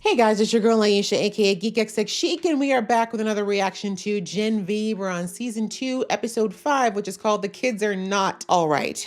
Hey guys, it's your girl Aisha, aka GeekXX Chic, and we are back with another reaction to Gen V. We're on season 2, episode 5, which is called The Kids Are Not All Right.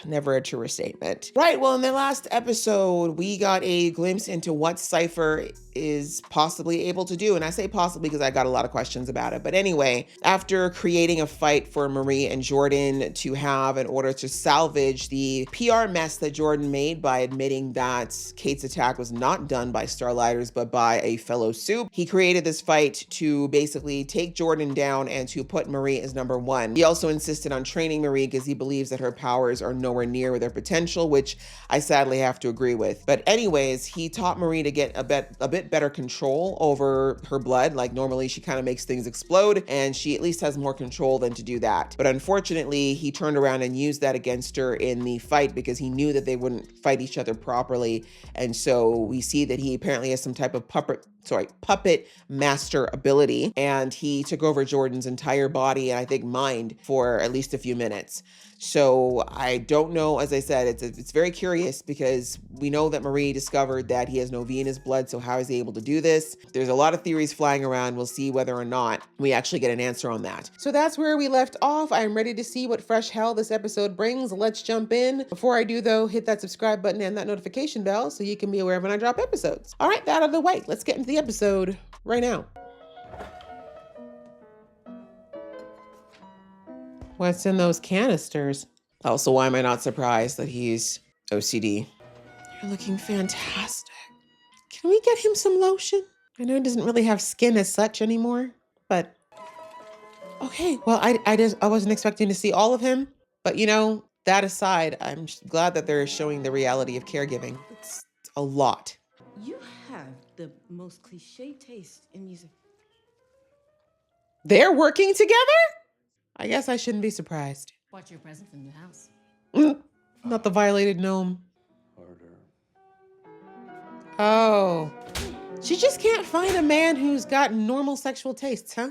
Never a truer statement. Right, well, in the last episode, we got a glimpse into what Cypher is possibly able to do. And I say possibly because I got a lot of questions about it. But anyway, after creating a fight for Marie and Jordan to have in order to salvage the PR mess that Jordan made by admitting that Kate's attack was not done by Starlighters, but by a fellow Soup, he created this fight to basically take Jordan down and to put Marie as number 1. He also insisted on training Marie because he believes that her powers are nowhere near their potential, which I sadly have to agree with. But anyways, he taught Marie to get a bit better control over her blood. Like normally she kind of makes things explode, and she at least has more control than to do that. But unfortunately, he turned around and used that against her in the fight because he knew that they wouldn't fight each other properly. And so we see that he apparently has some type of puppet master ability, and he took over Jordan's entire body and I think mind for at least a few minutes. So I don't know, as I said, it's very curious because we know that Marie discovered that he has no V in his blood, so how is he able to do this? There's a lot of theories flying around. We'll see whether or not we actually get an answer on that. So that's where we left off. I'm ready to see what fresh hell this episode brings. Let's jump in. Before I do though, hit that subscribe button and that notification bell so you can be aware when I drop episodes. All right, that out of the way. Let's get into the episode right now. What's in those canisters? Also, why am I not surprised that he's OCD? You're looking fantastic. Can we get him some lotion? I know he doesn't really have skin as such anymore, but okay. Well, I wasn't expecting to see all of him, but you know, that aside, I'm glad that they're showing the reality of caregiving. It's a lot. You have the most cliche taste in music. They're working together? I guess I shouldn't be surprised. Watch your present from the house. Not the violated gnome. Harder. Oh. She just can't find a man who's got normal sexual tastes, huh?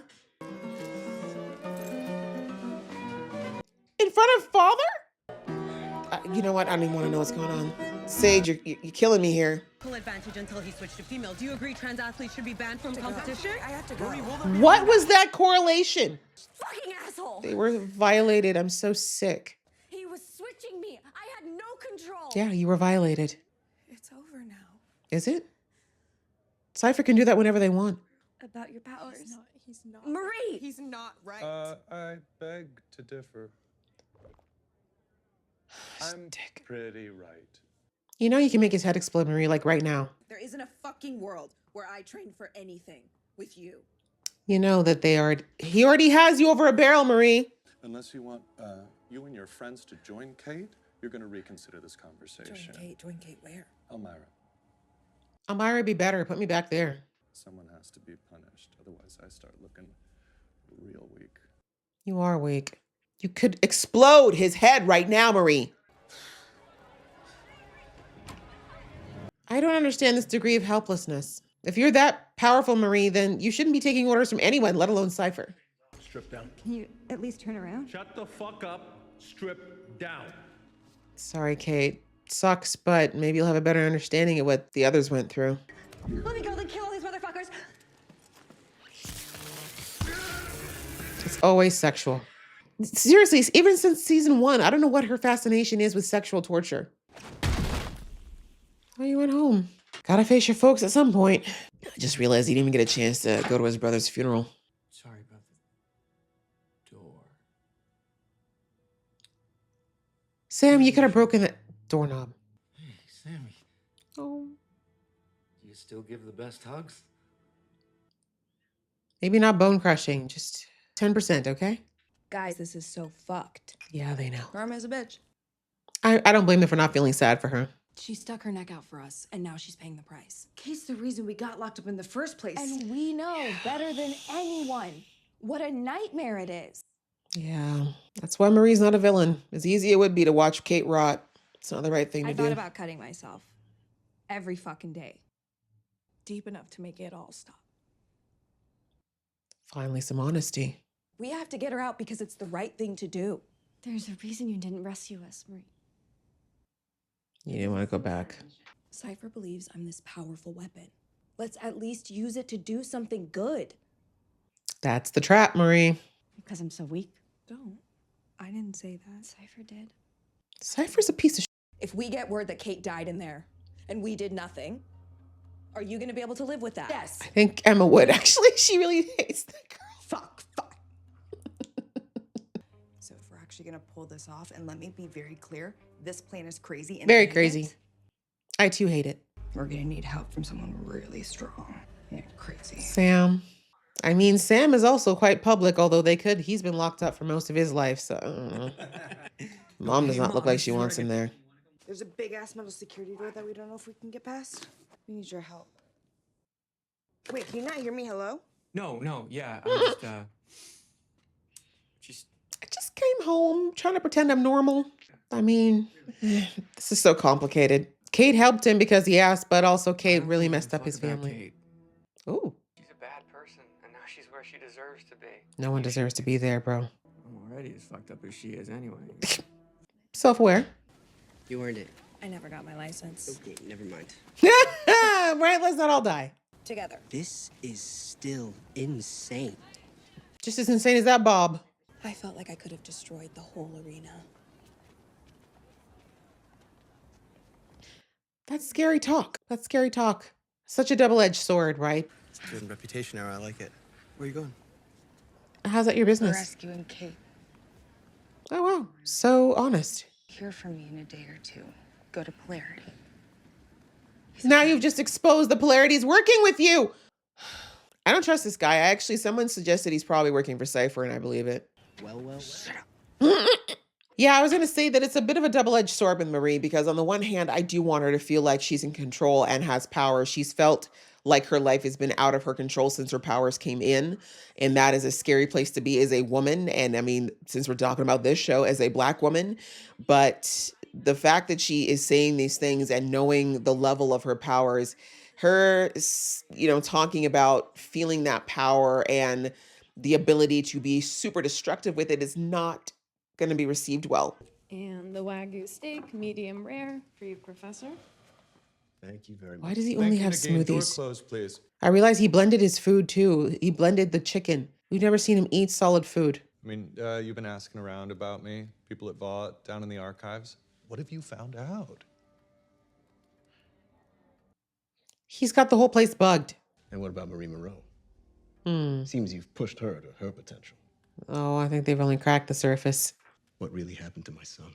In front of father? You know what? I don't even want to know what's going on. Sage, you're killing me here. Full advantage until he switched to female. Do you agree trans athletes should be banned from competition? I have to go. What was that correlation? Fucking asshole! They were violated. I'm so sick. He was switching me. I had no control. Yeah, you were violated. It's over now. Is it? Cypher can do that whenever they want. About your powers. He's not. Marie! He's not right. I beg to differ. I'm pretty right. You know you can make his head explode, Marie, like right now. There isn't a fucking world where I train for anything with you. You know that he already has you over a barrel, Marie. Unless you want you and your friends to join Kate, you're going to reconsider this conversation. Join Kate where? Elmira, Elmira be better. Put me back there. someone has to be punished. Otherwise, I start looking real weak. You are weak. You could explode his head right now, Marie. I don't understand this degree of helplessness. If you're that powerful, Marie, then you shouldn't be taking orders from anyone, let alone Cypher. Strip down. Can you at least turn around? Shut the fuck up. Strip down. Sorry, Kate. Sucks, but maybe you'll have a better understanding of what the others went through. Let me go and kill all these motherfuckers. It's always sexual. Seriously, even since season 1, I don't know what her fascination is with sexual torture. Oh, you went home. Gotta face your folks at some point. I just realized he didn't even get a chance to go to his brother's funeral. Sorry about the door. Sam, you could have broken the doorknob. Hey, Sammy. Oh. Do you still give the best hugs? Maybe not bone crushing, just 10%, okay? Guys, this is so fucked. Yeah, they know. Karma's a bitch. I don't blame them for not feeling sad for her. She stuck her neck out for us, and now she's paying the price. Kate's the reason we got locked up in the first place. And we know better than anyone what a nightmare it is. Yeah, that's why Marie's not a villain. As easy it would be to watch Kate rot. It's not the right thing to I do. thought about cutting myself every fucking day. Deep enough to make it all stop. Finally, some honesty. We have to get her out because it's the right thing to do. There's a reason you didn't rescue us, Marie. You didn't want to go back. Cypher believes I'm this powerful weapon. Let's at least use it to do something good. That's the trap, Marie. Because I'm so weak. Don't. I didn't say that. Cypher did. Cypher's a piece of If we get word that Kate died in there and we did nothing, are you gonna be able to live with that? Yes. I think Emma would, actually. She really hates that girl. Fuck. So if we're actually gonna pull this off, and let me be very clear, this plan is crazy. And Very I hate crazy. it, I too hate it. we're gonna need help from someone really strong and crazy. Sam. I mean, Sam is also quite public, although he's been locked up for most of his life, so I don't know. Mom does not look like she wants him there. There's a big ass metal security door that we don't know if we can get past. We need your help. Wait, can you not hear me? Hello? No, yeah. I just I just came home trying to pretend I'm normal. I mean, this is so complicated. Kate helped him because he asked, but also Kate really messed up his family. Ooh, She's a bad person, and now she's where she deserves to be. no one deserves to be there, bro. I'm already as fucked up as she is anyway. Self-aware. You earned it. I never got my license. Okay, never mind. Right, let's not all die. Together. This is still insane. Just as insane as that, Bob. I felt like I could have destroyed the whole arena. That's scary talk. That's scary talk. Such a double-edged sword, right? It's a good reputation era. I like it. Where are you going? How's that your business? Rescuing Kate. Oh, wow. So honest. Hear from me in a day or two. Go to Polarity. Now you've just exposed the polarities working with you. I don't trust this guy. Someone suggested he's probably working for Cypher, and I believe it. Well. Yeah, I was going to say that it's a bit of a double-edged sword with Marie, because on the one hand, I do want her to feel like she's in control and has power. She's felt like her life has been out of her control since her powers came in. And that is a scary place to be as a woman. And I mean, since we're talking about this show, as a Black woman, but the fact that she is saying these things and knowing the level of her powers, her, talking about feeling that power and the ability to be super destructive with it is not going to be received well. And the Wagyu steak, medium rare, for you, Professor. Thank you very much. Why does he only have Door smoothies? closed, please. I realize he blended his food too. He blended the chicken. We've never seen him eat solid food. I mean, you've been asking around about me, people at Vought, down in the archives. What have you found out? He's got the whole place bugged. And what about Marie Moreau? Hmm. Seems you've pushed her to her potential. Oh, I think they've only cracked the surface. What really happened to my son?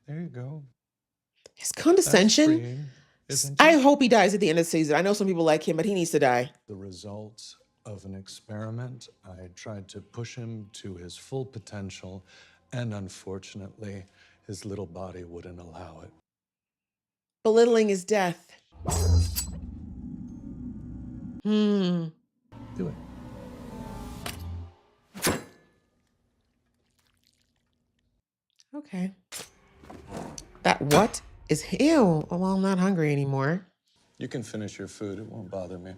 There you go. His That's condescension. freeing, isn't I it? hope he dies at the end of the season. I know some people like him, but he needs to die. The results of an experiment. I tried to push him to his full potential, and unfortunately, his little body wouldn't allow it. Belittling his death. Do it. Okay. That what is ew? Well, I'm not hungry anymore. You can finish your food. It won't bother me.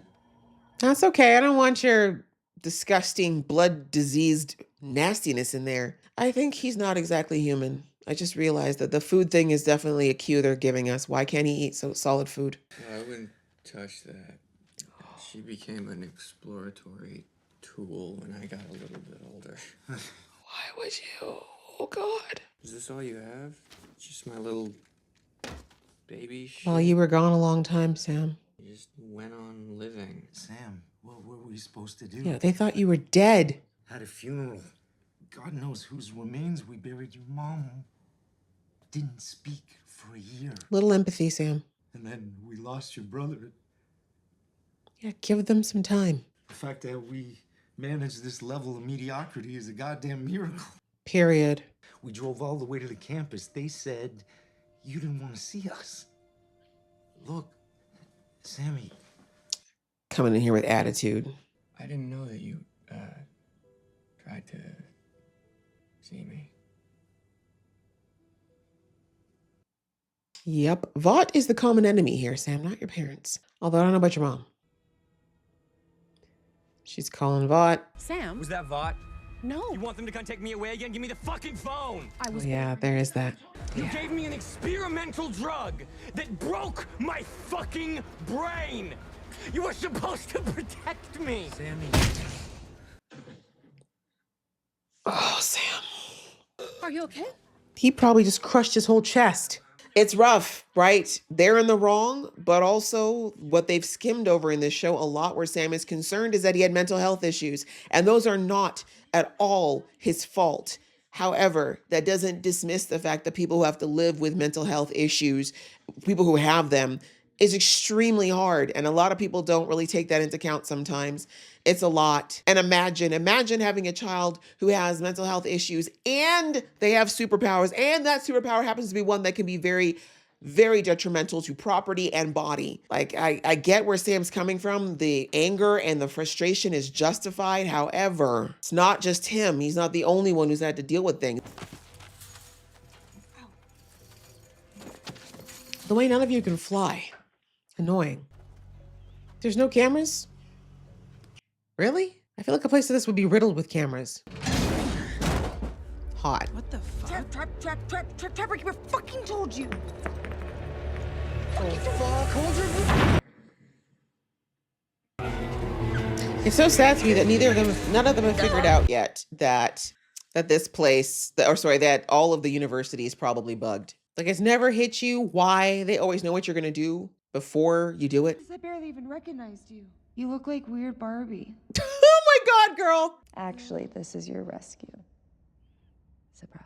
That's okay. I don't want your disgusting blood diseased nastiness in there. I think he's not exactly human. I just realized that the food thing is definitely a cue they're giving us. Why can't he eat so solid food? I wouldn't touch that. She became an exploratory tool when I got a little bit older. Why would you? Oh God. Is this all you have? Just my little baby shit? Well, you were gone a long time, Sam. You just went on living. Sam, what were we supposed to do? Yeah, they thought you were dead. Had a funeral. God knows whose remains we buried. Your mom didn't speak for a year. Little empathy, Sam. And then we lost your brother. Yeah, give them some time. The fact that we managed this level of mediocrity is a goddamn miracle. Period. We drove all the way to the campus. They said you didn't want to see us. Look, Sammy. Coming in here with attitude. I didn't know that you, tried to see me. Yep. Vought is the common enemy here, Sam, not your parents. Although I don't know about your mom. She's calling Vought. Sam? Was that Vought? No. You want them to come take me away again? Give me the fucking phone! I was. Yeah, there is that. You gave me an experimental drug that broke my fucking brain! You were supposed to protect me! Sammy. Oh, Sam. Are you okay? He probably just crushed his whole chest. It's rough, right? They're in the wrong, but also what they've skimmed over in this show a lot where Sam is concerned is that he had mental health issues, and those are not at all his fault. However, that doesn't dismiss the fact that people who have to live with mental health issues, people who have them, is extremely hard. And a lot of people don't really take that into account sometimes. It's a lot. And imagine having a child who has mental health issues and they have superpowers, and that superpower happens to be one that can be very, very detrimental to property and body. Like, I get where Sam's coming from. The anger and the frustration is justified. However, it's not just him. He's not the only one who's had to deal with things. The way none of you can fly. Annoying. There's no cameras? Really? I feel like a place like this would be riddled with cameras. Hot. What the fuck? Trapper, keeper fucking told you. It's so sad to me that none of them have figured out yet that this place, that all of the university is probably bugged. Like, it's never hit you why they always know what you're gonna do before you do it. I barely even recognized you. You look like weird Barbie. Oh my God, girl. Actually, this is your rescue. Surprise.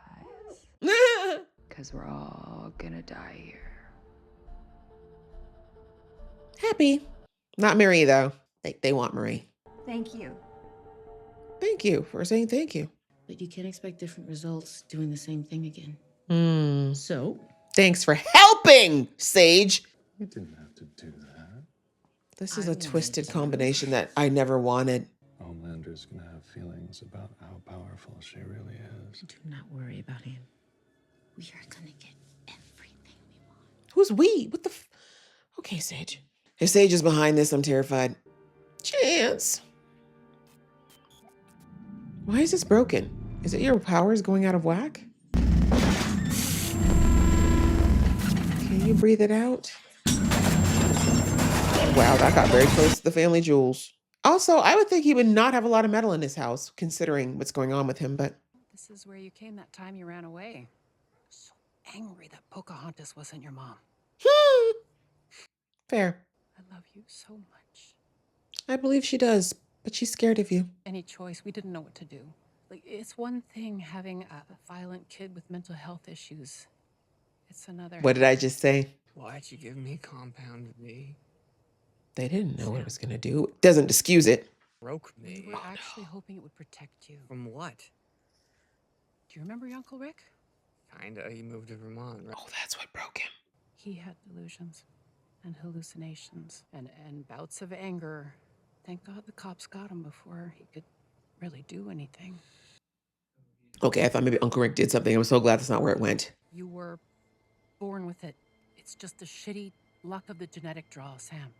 Because we're all gonna die here. Happy. Not Marie, though. They want Marie. Thank you. Thank you for saying thank you. But you can't expect different results doing the same thing again. So? Thanks for helping, Sage. You didn't have to do that. This is a twisted combination that I never wanted. Homelander's gonna have feelings about how powerful she really is. Do not worry about him. We are gonna get everything we want. Who's we? What the Okay, Sage. If Sage is behind this, I'm terrified. Chance. Why is this broken? Is it your powers going out of whack? Can you breathe it out? Wow, that got very close to the family jewels. Also, I would think he would not have a lot of metal in his house, considering what's going on with him, but... This is where you came that time you ran away. So angry that Pocahontas wasn't your mom. Fair. I love you so much. I believe she does, but she's scared of you. Any choice, we didn't know what to do. Like, it's one thing having a violent kid with mental health issues. It's another... What did I just say? Why'd you give me Compound V? They didn't know what it was going to do. It doesn't excuse it. Broke me. We were actually hoping it would protect you. From what? Do you remember your Uncle Rick? Kinda. He moved to Vermont, right? Oh, that's what broke him. He had delusions and hallucinations and bouts of anger. Thank God the cops got him before he could really do anything. Okay, I thought maybe Uncle Rick did something. I'm so glad that's not where it went. You were born with it. It's just the shitty luck of the genetic draw, Sam.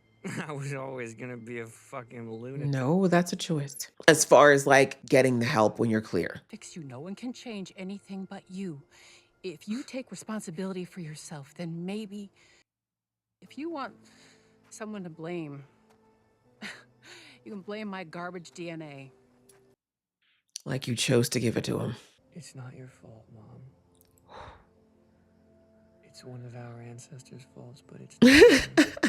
I was always gonna be a fucking lunatic. No, that's a choice. As far as, like, getting the help when you're clear. Fix you. No one can change anything but you. If you take responsibility for yourself, then maybe... If you want someone to blame, you can blame my garbage DNA. Like you chose to give it to him. It's not your fault, Mom. It's one of our ancestors' faults, but it's not.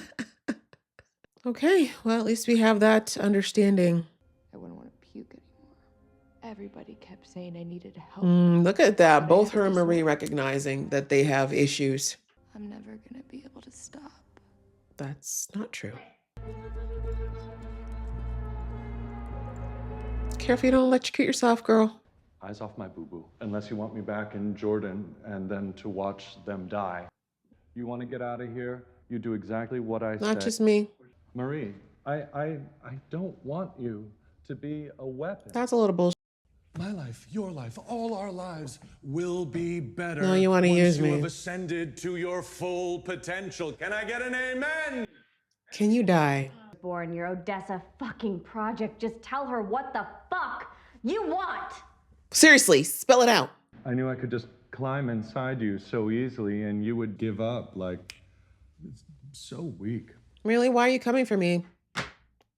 Okay, well, at least we have that understanding. I wouldn't want to puke anymore. Everybody kept saying I needed help. Look at that. Both her and Marie recognizing that they have issues. I'm never going to be able to stop. That's not true. Careful you don't electrocute yourself, girl. Eyes off my boo-boo. Unless you want me back in Jordan and then to watch them die. You want to get out of here? You do exactly what I said. Not just me. Marie, I don't want you to be a weapon. That's a little bullshit. My life, your life, all our lives will be better. No, you want to use me. Once you have ascended to your full potential. Can I get an amen? Can you die? Born your Odessa fucking project. Just tell her what the fuck you want. Seriously, spell it out. I knew I could just climb inside you so easily and you would give up. Like, it's so weak. Really? Why are you coming for me?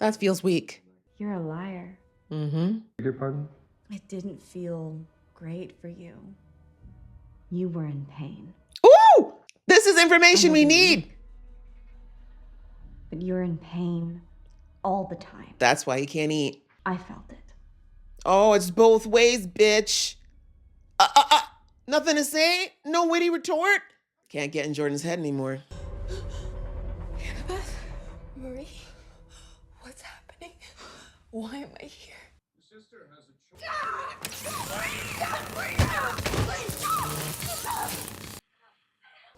That feels weak. You're a liar. Mm-hmm. Beg your pardon? It didn't feel great for you. You were in pain. Ooh! This is information we need. But you're in pain all the time. That's why he can't eat. I felt it. Oh, it's both ways, bitch. Nothing to say? No witty retort? Can't get in Jordan's head anymore. Annabeth? Marie? What's happening? Why am I here? Your sister has a choice.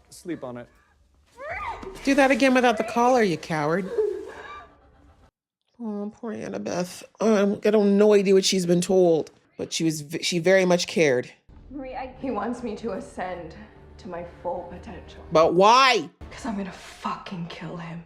Sleep on it. Do that again without the collar, you coward. Oh, poor Annabeth. I got no idea what she's been told, but she very much cared. Marie, he wants me to ascend to my full potential. But why? Because I'm gonna fucking kill him.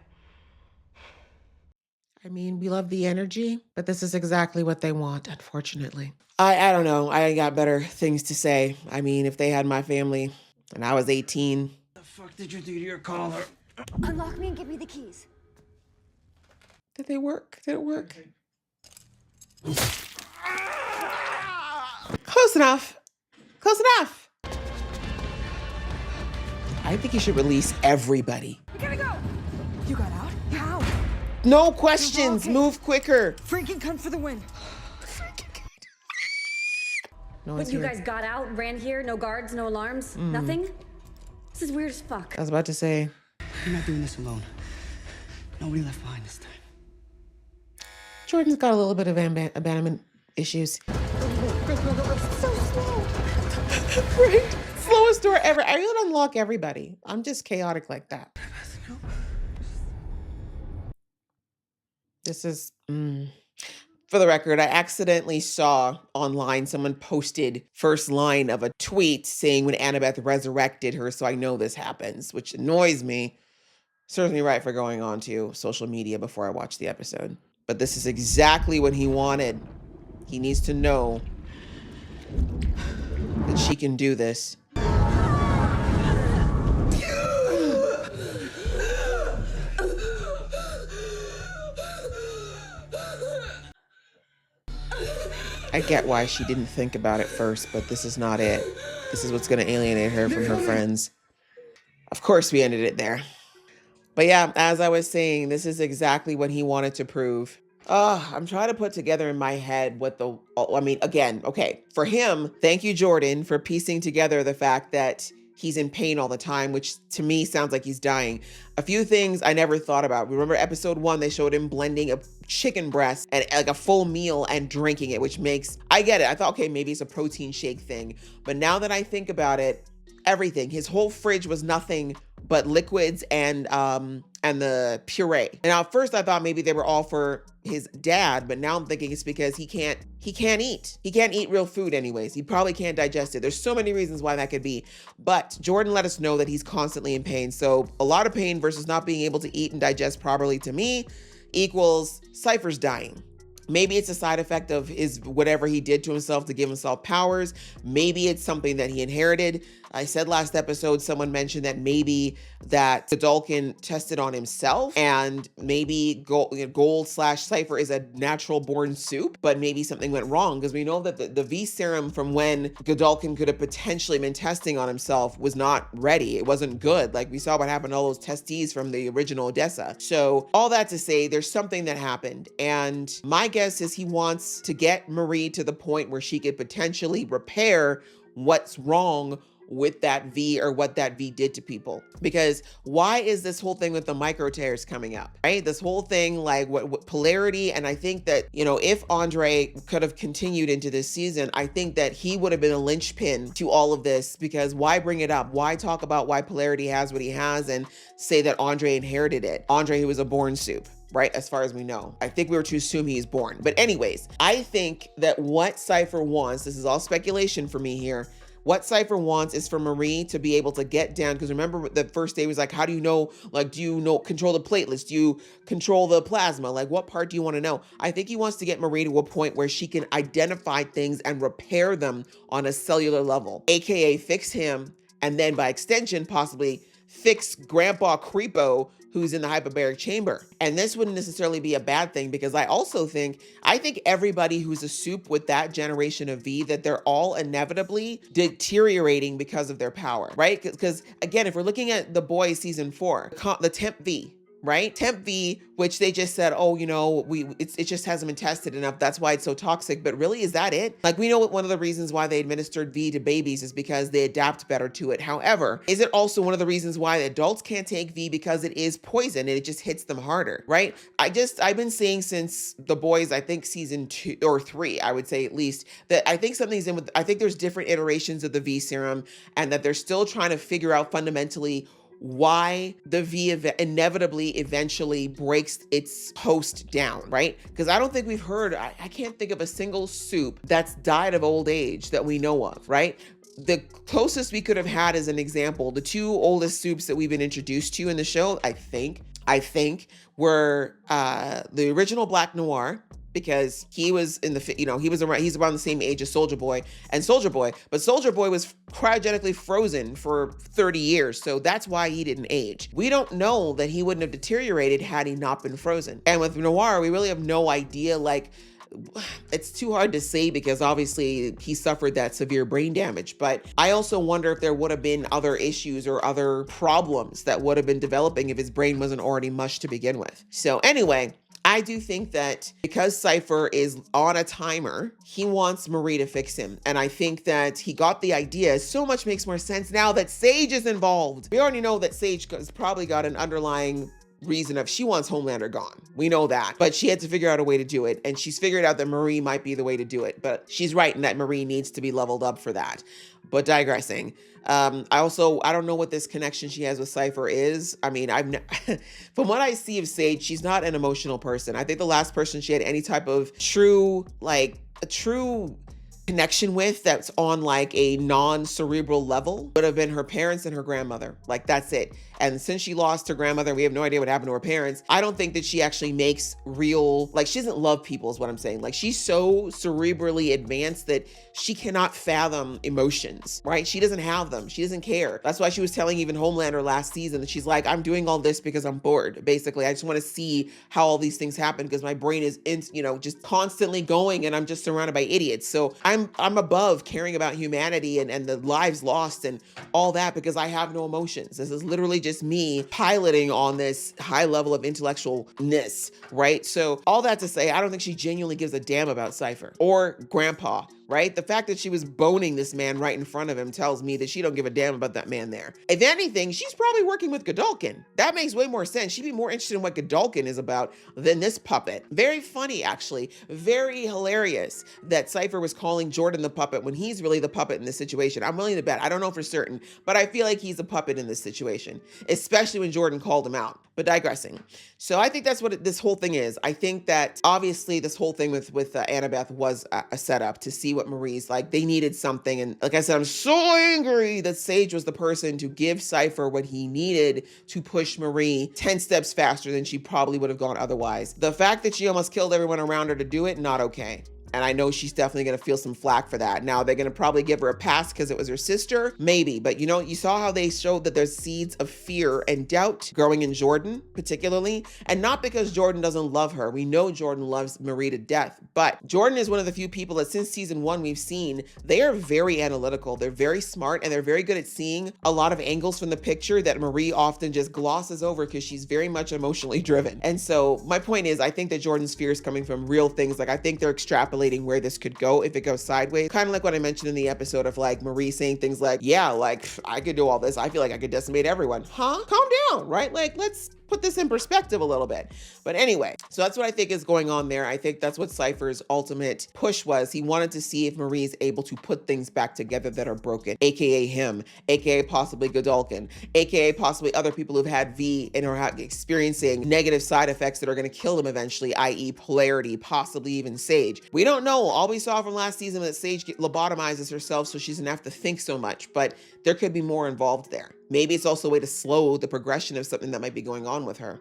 I mean, we love the energy, but this is exactly what they want, unfortunately. I don't know. I got better things to say. I mean, if they had my family and I was 18. The fuck did you do to your collar? Unlock me and give me the keys. Did they work? Did it work? Close enough. Close enough. I think you should release everybody. We gotta go. You got out? How? No questions. Okay. Move quicker. Freaking cunt for the win. No But one's you here. guys got out, ran here, no guards, no alarms, nothing? This is weird as fuck. I was about to say. You're not doing this alone. Nobody left behind this time. Jordan's got a little bit of abandonment issues. So slow. Right? Slowest door ever. I would unlock everybody. I'm just chaotic like that. This is, for the record, I accidentally saw online someone posted first line of a tweet saying when Annabeth resurrected her, so I know this happens, which annoys me. Serves me right for going on to social media before I watch the episode. But this is exactly what he wanted. He needs to know that she can do this. I get why she didn't think about it first, but this is not it. This is what's going to alienate her from her friends. Of course, we ended it there. But yeah, as I was saying, this is exactly what he wanted to prove. I'm trying to put together in my head what again, okay, for him, thank you, Jordan, for piecing together the fact that he's in pain all the time, which to me sounds like he's dying. A few things I never thought about. Remember episode 1, they showed him blending a chicken breast and like a full meal and drinking it, which makes, I get it. I thought, okay, maybe it's a protein shake thing. But now that I think about it, everything, his whole fridge was nothing but liquids and the puree. And at first I thought maybe they were all for his dad, but now I'm thinking it's because he can't eat. He can't eat real food anyways. He probably can't digest it. There's so many reasons why that could be. But Jordan let us know that he's constantly in pain. So a lot of pain versus not being able to eat and digest properly to me equals Cypher's dying. Maybe it's a side effect of his whatever he did to himself to give himself powers. Maybe it's something that he inherited. I said last episode, someone mentioned that maybe that Godolkin tested on himself and maybe Gold/Cypher is a natural born soup, but maybe something went wrong because we know that the V serum from when Godolkin could have potentially been testing on himself was not ready. It wasn't good. Like we saw what happened to all those testes from the original Odessa. So all that to say, there's something that happened. And my guess is he wants to get Marie to the point where she could potentially repair what's wrong with that V or what that V did to people. Because why is this whole thing with the micro tears coming up, right? This whole thing, like what polarity, and I think that, if Andre could have continued into this season, I think that he would have been a linchpin to all of this, because why bring it up? Why talk about why polarity has what he has and say that Andre inherited it? Andre, who was a born soup, right? As far as we know. I think we were to assume he's born. But anyways, I think that what Cypher wants, this is all speculation for me here, What Cypher wants is for Marie to be able to get down, because remember the first day was like, how do you know, like, do you know, control the platelets? Do you control the plasma? Like, what part do you want to know? I think he wants to get Marie to a point where she can identify things and repair them on a cellular level, AKA fix him, and then by extension, possibly fix Grandpa Creepo, who's in the hyperbaric chamber. And this wouldn't necessarily be a bad thing, because I think everybody who's a soup with that generation of V, that they're all inevitably deteriorating because of their power, right? Because again, if we're looking at The Boys season 4, the Temp V, right? Temp V, which they just said, oh, you know, it just hasn't been tested enough. That's why it's so toxic. But really, is that it? Like, we know what one of the reasons why they administered V to babies is because they adapt better to it. However, is it also one of the reasons why the adults can't take V? Because it is poison and it just hits them harder, right? I've been saying since The Boys, I think season 2 or 3, I would say at least, that I think something's in with, I think there's different iterations of the V serum, and that they're still trying to figure out fundamentally why the V inevitably eventually breaks its host down, right? Because I don't think we've heard, I can't think of a single soup that's died of old age that we know of, right? The closest we could have had as an example, the 2 oldest soups that we've been introduced to in the show, I think were the original Black Noir, because he was in the, you know, he's around the same age as Soldier Boy, but Soldier Boy was cryogenically frozen for 30 years. So that's why he didn't age. We don't know that he wouldn't have deteriorated had he not been frozen. And with Noir, we really have no idea, like, it's too hard to say because obviously he suffered that severe brain damage. But I also wonder if there would have been other issues or other problems that would have been developing if his brain wasn't already mush to begin with. So anyway, I do think that because Cypher is on a timer, he wants Marie to fix him. And I think that he got the idea. So much makes more sense now that Sage is involved. We already know that Sage has probably got an underlying reason of she wants Homelander gone. We know that, but she had to figure out a way to do it. And she's figured out that Marie might be the way to do it, but she's right in that Marie needs to be leveled up for that. But digressing. I don't know what this connection she has with Cypher is. I mean, from what I see of Sage, she's not an emotional person. I think the last person she had any type of true connection with that's on like a non-cerebral level would have been her parents and her grandmother. Like, that's it. And since she lost her grandmother, we have no idea what happened to her parents. I don't think that she actually makes real, like, she doesn't love people is what I'm saying. Like, she's so cerebrally advanced that she cannot fathom emotions, right? She doesn't have them. She doesn't care. That's why she was telling even Homelander last season that she's like, I'm doing all this because I'm bored. Basically, I just want to see how all these things happen because my brain is just constantly going and I'm just surrounded by idiots. So I'm above caring about humanity and the lives lost and all that because I have no emotions. This is literally just me piloting on this high level of intellectualness, right? So all that to say, I don't think she genuinely gives a damn about Cypher or Grandpa, right? The fact that she was boning this man right in front of him tells me that she don't give a damn about that man there. If anything, she's probably working with Godolkin. That makes way more sense. She'd be more interested in what Godolkin is about than this puppet. Very funny, actually. Very hilarious that Cypher was calling Jordan the puppet when he's really the puppet in this situation. I'm willing to bet. I don't know for certain, but I feel like he's a puppet in this situation, especially when Jordan called him out. But digressing. So I think that's what this whole thing is. I think that obviously this whole thing with Annabeth was a setup to see what Marie's like. They needed something. And like I said, I'm so angry that Sage was the person to give Cypher what he needed to push Marie 10 steps faster than she probably would have gone otherwise. The fact that she almost killed everyone around her to do it, not okay. And I know she's definitely going to feel some flack for that. Now, they're going to probably give her a pass because it was her sister. Maybe. But you saw how they showed that there's seeds of fear and doubt growing in Jordan, particularly. And not because Jordan doesn't love her. We know Jordan loves Marie to death. But Jordan is one of the few people that since season 1 we've seen, they are very analytical. They're very smart and they're very good at seeing a lot of angles from the picture that Marie often just glosses over because she's very much emotionally driven. And so my point is, I think that Jordan's fear is coming from real things. Like, I think they're extrapolating where this could go if it goes sideways. Kind of like what I mentioned in the episode of like Marie saying things like, yeah, like I could do all this. I feel like I could decimate everyone. Huh? Calm down, right? Like, let's put this in perspective a little bit. But anyway, so that's what I think is going on there. I think that's what Cypher's ultimate push was. He wanted to see if Marie's able to put things back together that are broken, aka him, aka possibly Godolkin, aka possibly other people who've had V and are experiencing negative side effects that are going to kill them eventually, i.e. polarity, possibly even Sage. We don't know. All we saw from last season was that Sage lobotomizes herself so she doesn't have to think so much, but there could be more involved there. Maybe it's also a way to slow the progression of something that might be going on with her.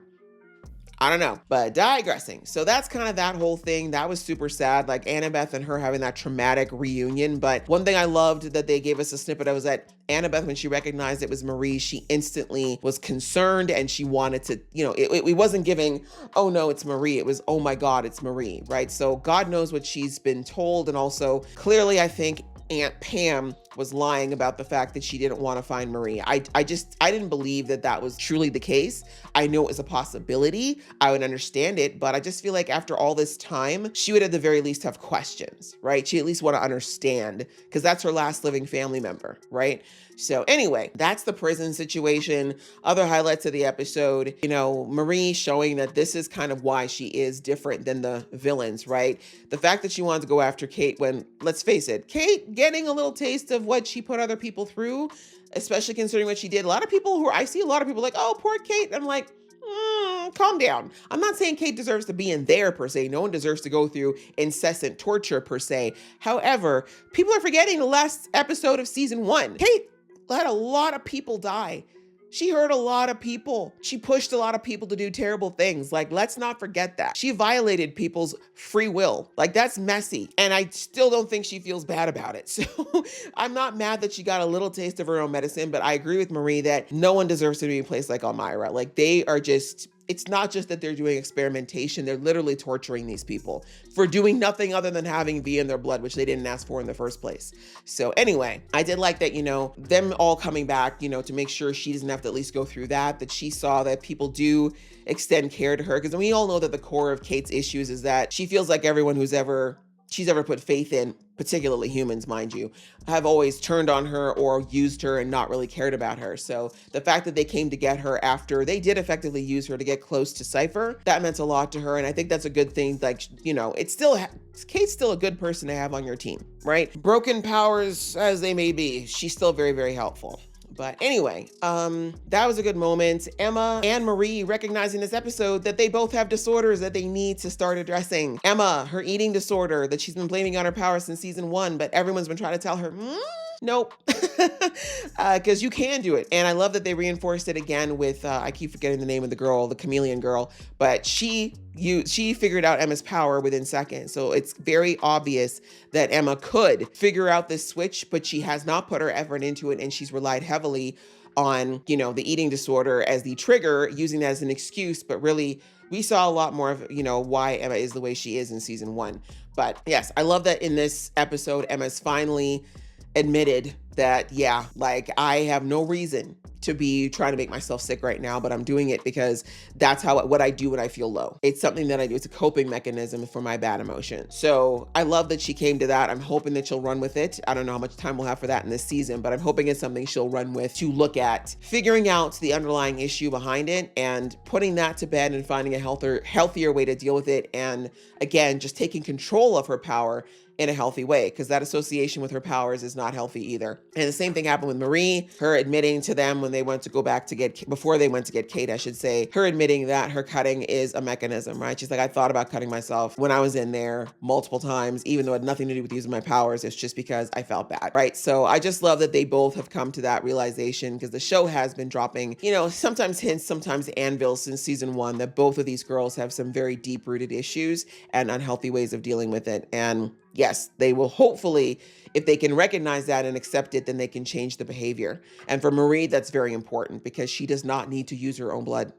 I don't know, but digressing. So that's kind of that whole thing. That was super sad, like Annabeth and her having that traumatic reunion. But one thing I loved that they gave us a snippet of was that Annabeth, when she recognized it was Marie, she instantly was concerned and she wanted to, you know, it wasn't giving, oh no, it's Marie. It was, oh my God, it's Marie, right? So God knows what she's been told. And also clearly, I think Aunt Pam was lying about the fact that she didn't want to find Marie. I didn't believe that that was truly the case. I know it was a possibility. I would understand it, but I just feel like after all this time, she would at the very least have questions, right? She at least want to understand because that's her last living family member, right? So anyway, that's the prison situation. Other highlights of the episode, you know, Marie showing that this is kind of why she is different than the villains, right? The fact that she wanted to go after Kate when, let's face it, Kate getting a little taste of what she put other people through, especially considering what she did. I see a lot of people like, oh, poor Kate. I'm like, calm down. I'm not saying Kate deserves to be in there per se. No one deserves to go through incessant torture per se. However, people are forgetting the last episode of season 1. Kate let a lot of people die. She hurt a lot of people. She pushed a lot of people to do terrible things. Like, let's not forget that. She violated people's free will. Like, that's messy. And I still don't think she feels bad about it. So I'm not mad that she got a little taste of her own medicine, but I agree with Marie that no one deserves to be in a place like Elmira. Like, they are just, it's not just that they're doing experimentation, they're literally torturing these people for doing nothing other than having V in their blood, which they didn't ask for in the first place. So anyway, I did like that, you know, them all coming back, you know, to make sure she doesn't have to at least go through that she saw that people do extend care to her. Because we all know that the core of Kate's issues is that she feels like everyone she's ever put faith in, particularly humans, mind you, have always turned on her or used her and not really cared about her. So the fact that they came to get her after they did effectively use her to get close to Cypher, that meant a lot to her. And I think that's a good thing. Like, you know, Kate's still a good person to have on your team, right? Broken powers as they may be, she's still very, very helpful. But anyway, that was a good moment. Emma and Marie recognizing this episode that they both have disorders that they need to start addressing. Emma, her eating disorder that she's been blaming on her power since season 1, but everyone's been trying to tell her, nope, because you can do it. And I love that they reinforced it again with, I keep forgetting the name of the girl, the chameleon girl, but she figured out Emma's power within seconds. So it's very obvious that Emma could figure out this switch, but she has not put her effort into it. And she's relied heavily on, you know, the eating disorder as the trigger, using that as an excuse. But really, we saw a lot more of, you know, why Emma is the way she is in season 1. But yes, I love that in this episode, Emma's finally admitted that, yeah, like I have no reason to be trying to make myself sick right now, but I'm doing it because that's what I do when I feel low. It's something that I do. It's a coping mechanism for my bad emotion. So I love that she came to that. I'm hoping that she'll run with it. I don't know how much time we'll have for that in this season, but I'm hoping it's something she'll run with to look at figuring out the underlying issue behind it and putting that to bed and finding a healthier way to deal with it. And again, just taking control of her power in a healthy way, because that association with her powers is not healthy either. And the same thing happened with Marie, her admitting to them when they went to go back to before they went to get Kate, I should say, her admitting that her cutting is a mechanism, right? She's like, I thought about cutting myself when I was in there multiple times, even though it had nothing to do with using my powers. It's just because I felt bad, right? So I just love that they both have come to that realization, because the show has been dropping, you know, sometimes hints, sometimes anvils since season 1, that both of these girls have some very deep-rooted issues and unhealthy ways of dealing with it. And yes, they will hopefully, if they can recognize that and accept it, then they can change the behavior. And for Marie, that's very important because she does not need to use her own blood,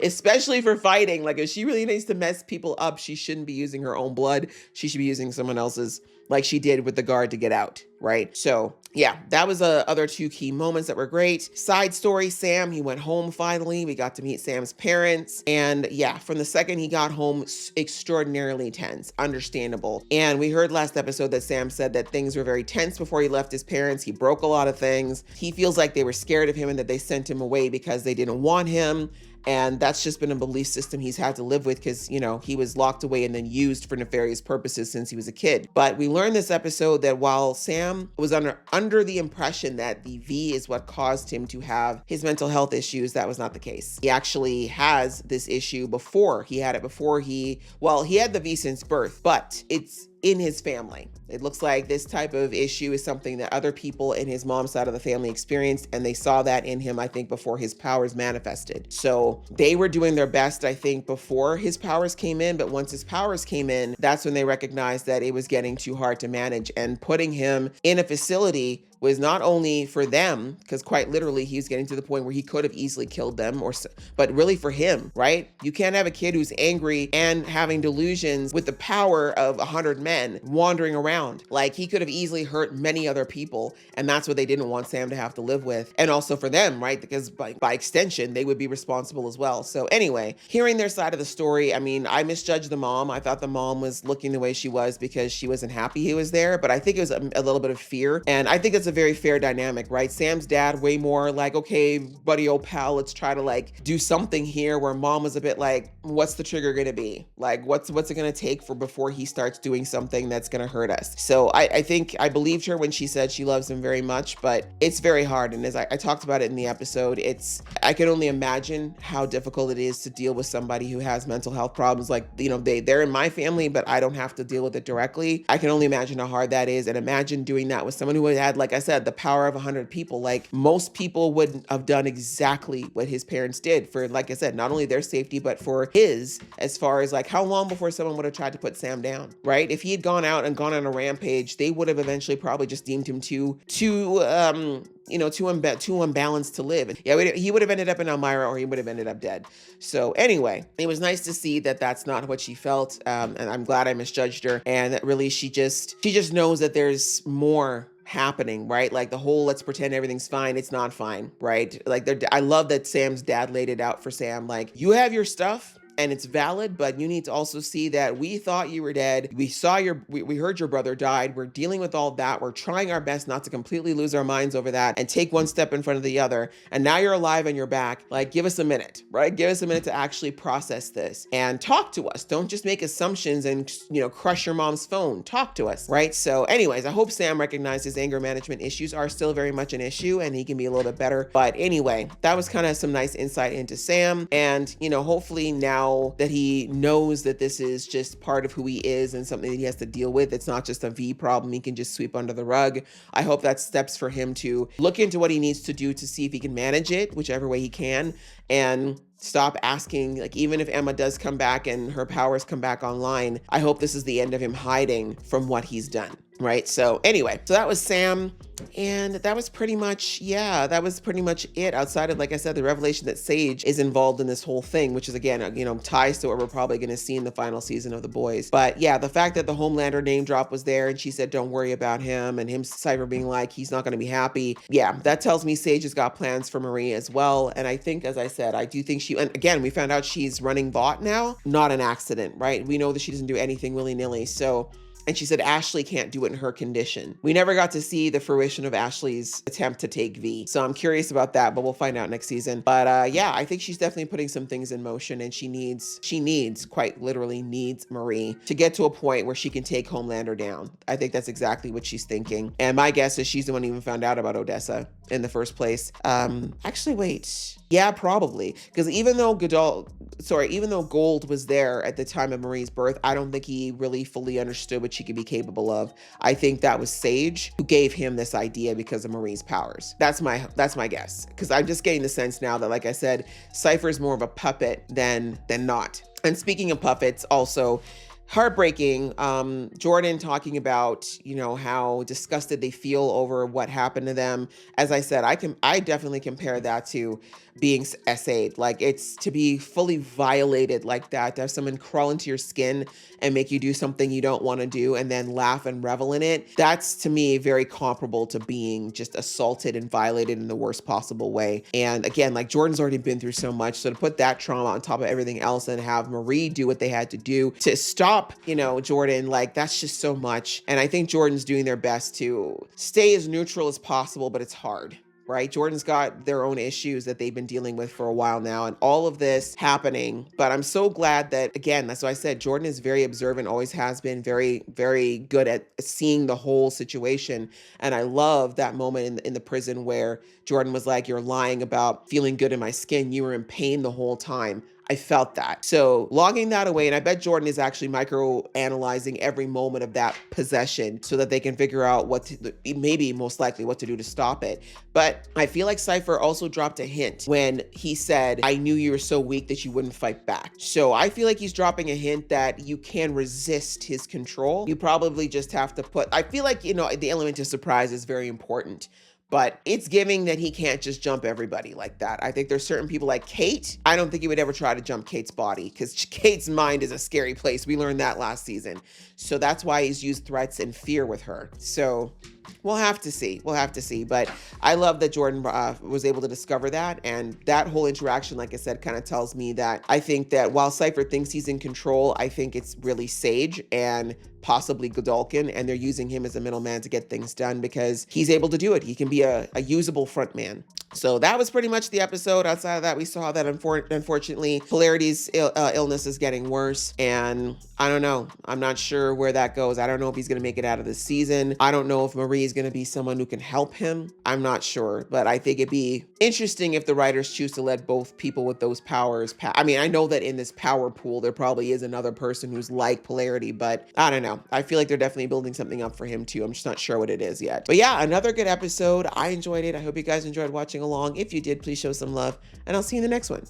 especially for fighting. Like if she really needs to mess people up, she shouldn't be using her own blood. She should be using someone else's, like she did with the guard to get out, right? So yeah, that was other 2 key moments that were great. Side story, Sam, he went home finally. We got to meet Sam's parents. And yeah, from the second he got home, extraordinarily tense, understandable. And we heard last episode that Sam said that things were very tense before he left his parents. He broke a lot of things. He feels like they were scared of him and that they sent him away because they didn't want him. And that's just been a belief system he's had to live with because, you know, he was locked away and then used for nefarious purposes since he was a kid. But we learned this episode that while Sam was under the impression that the V is what caused him to have his mental health issues, that was not the case. He actually has this issue before. He had it before he had the V since birth, but it's in his family. It looks like this type of issue is something that other people in his mom's side of the family experienced, and they saw that in him, I think, before his powers manifested. So they were doing their best, I think, before his powers came in, but once his powers came in, that's when they recognized that it was getting too hard to manage, and putting him in a facility was not only for them, because quite literally he was getting to the point where he could have easily killed them, but really for him, right? You can't have a kid who's angry and having delusions with the power of 100 men wandering around. Like, he could have easily hurt many other people, and that's what they didn't want Sam to have to live with. And also for them, right? Because by extension, they would be responsible as well. So anyway, hearing their side of the story, I mean, I misjudged the mom. I thought the mom was looking the way she was because she wasn't happy he was there, but I think it was a little bit of fear. And I think that's a very fair dynamic, right? Sam's dad way more like, okay, buddy, old pal, let's try to like do something here, where mom was a bit like, what's the trigger gonna be? Like, what's it gonna take for before he starts doing something that's gonna hurt us? So I think I believed her when she said she loves him very much, but it's very hard. And as I talked about it in the episode, I can only imagine how difficult it is to deal with somebody who has mental health problems. Like, you know, they're in my family, but I don't have to deal with it directly. I can only imagine how hard that is, and imagine doing that with someone who had, like I said, the power of 100 people. Like, most people wouldn't have done exactly what his parents did for, like I said, not only their safety, but for his, as far as like how long before someone would have tried to put Sam down, right? If he had gone out and gone on a rampage, they would have eventually probably just deemed him too unbalanced to live. Yeah, he would have ended up in Elmira, or he would have ended up dead. So anyway, it was nice to see that that's not what she felt. And I'm glad I misjudged her, and that really she just knows that there's more happening, right? Like the whole let's pretend everything's fine, it's not fine, right? Like I love that Sam's dad laid it out for Sam, like, you have your stuff and it's valid, but you need to also see that we thought you were dead. We saw we heard your brother died. We're dealing with all that. We're trying our best not to completely lose our minds over that and take one step in front of the other. And now you're alive and you're back. Like, give us a minute, right? Give us a minute to actually process this and talk to us. Don't just make assumptions and, you know, crush your mom's phone. Talk to us, right? So anyways, I hope Sam recognizes anger management issues are still very much an issue and he can be a little bit better. But anyway, that was kind of some nice insight into Sam. And, you know, hopefully now that he knows that this is just part of who he is and something that he has to deal with, it's not just a V problem he can just sweep under the rug. I hope that's steps for him to look into what he needs to do to see if he can manage it, whichever way he can, and stop asking, like, even if Emma does come back and her powers come back online, I hope this is the end of him hiding from what he's done, right? So anyway, so that was Sam, and that was pretty much it, outside of, like I said, the revelation that Sage is involved in this whole thing, which is, again, you know, ties to what we're probably going to see in the final season of The Boys. But yeah, the fact that the Homelander name drop was there and she said, don't worry about him, and him, Cypher, being like, he's not going to be happy. Yeah, that tells me Sage has got plans for Marie as well. And I think, as I said, I do think and again, we found out she's running Vought now, not an accident, right? We know that she doesn't do anything willy-nilly. So, and she said Ashley can't do it in her condition. We never got to see the fruition of Ashley's attempt to take V. So I'm curious about that, but we'll find out next season. But yeah, I think she's definitely putting some things in motion, and she quite literally needs Marie to get to a point where she can take Homelander down. I think that's exactly what she's thinking. And my guess is she's the one who even found out about Odessa in the first place. Actually, wait. Yeah, probably. Because even though Gold was there at the time of Marie's birth, I don't think he really fully understood what she could be capable of. I think that was Sage who gave him this idea because of Marie's powers. That's my guess. Because I'm just getting the sense now that, like I said, Cypher's more of a puppet than not. And speaking of puppets, also heartbreaking, Jordan talking about, you know, how disgusted they feel over what happened to them. As I said, I definitely compare that to being SA'd. Like, it's to be fully violated like that, to have someone crawl into your skin and make you do something you don't want to do and then laugh and revel in it. That's, to me, very comparable to being just assaulted and violated in the worst possible way. And again, like, Jordan's already been through so much. So to put that trauma on top of everything else and have Marie do what they had to do to stop, you know, Jordan, like, that's just so much. And I think Jordan's doing their best to stay as neutral as possible, but it's hard. right? Jordan's got their own issues that they've been dealing with for a while now, and all of this happening. But I'm so glad that, again, that's why I said Jordan is very observant, always has been, very, very good at seeing the whole situation. And I love that moment in the prison where Jordan was like, "You're lying about feeling good in my skin. You were in pain the whole time." I felt that. So logging that away, and I bet Jordan is actually micro-analyzing every moment of that possession so that they can figure out maybe most likely what to do to stop it. But I feel like Cypher also dropped a hint when he said, "I knew you were so weak that you wouldn't fight back." So I feel like he's dropping a hint that you can resist his control. You probably just have to I feel like, the element of surprise is very important. But it's giving that he can't just jump everybody like that. I think there's certain people like Kate. I don't think he would ever try to jump Kate's body because Kate's mind is a scary place. We learned that last season. So that's why he's used threats and fear with her. So we'll have to see. We'll have to see. But I love that Jordan was able to discover that. And that whole interaction, like I said, kind of tells me that I think that while Cypher thinks he's in control, I think it's really Sage and possibly Godolkin, and they're using him as a middleman to get things done because he's able to do it. He can be a usable front man. So that was pretty much the episode. Outside of that, we saw that unfortunately Polarity's illness is getting worse, and I don't know. I'm not sure where that goes. I don't know if he's going to make it out of the season. I don't know if Marie is going to be someone who can help him. I'm not sure, but I think it'd be interesting if the writers choose to let both people with those powers I know that in this power pool, there probably is another person who's like Polarity, but I don't know. I feel like they're definitely building something up for him too. I'm just not sure what it is yet. But yeah, another good episode. I enjoyed it. I hope you guys enjoyed watching along. If you did, please show some love, and I'll see you in the next one.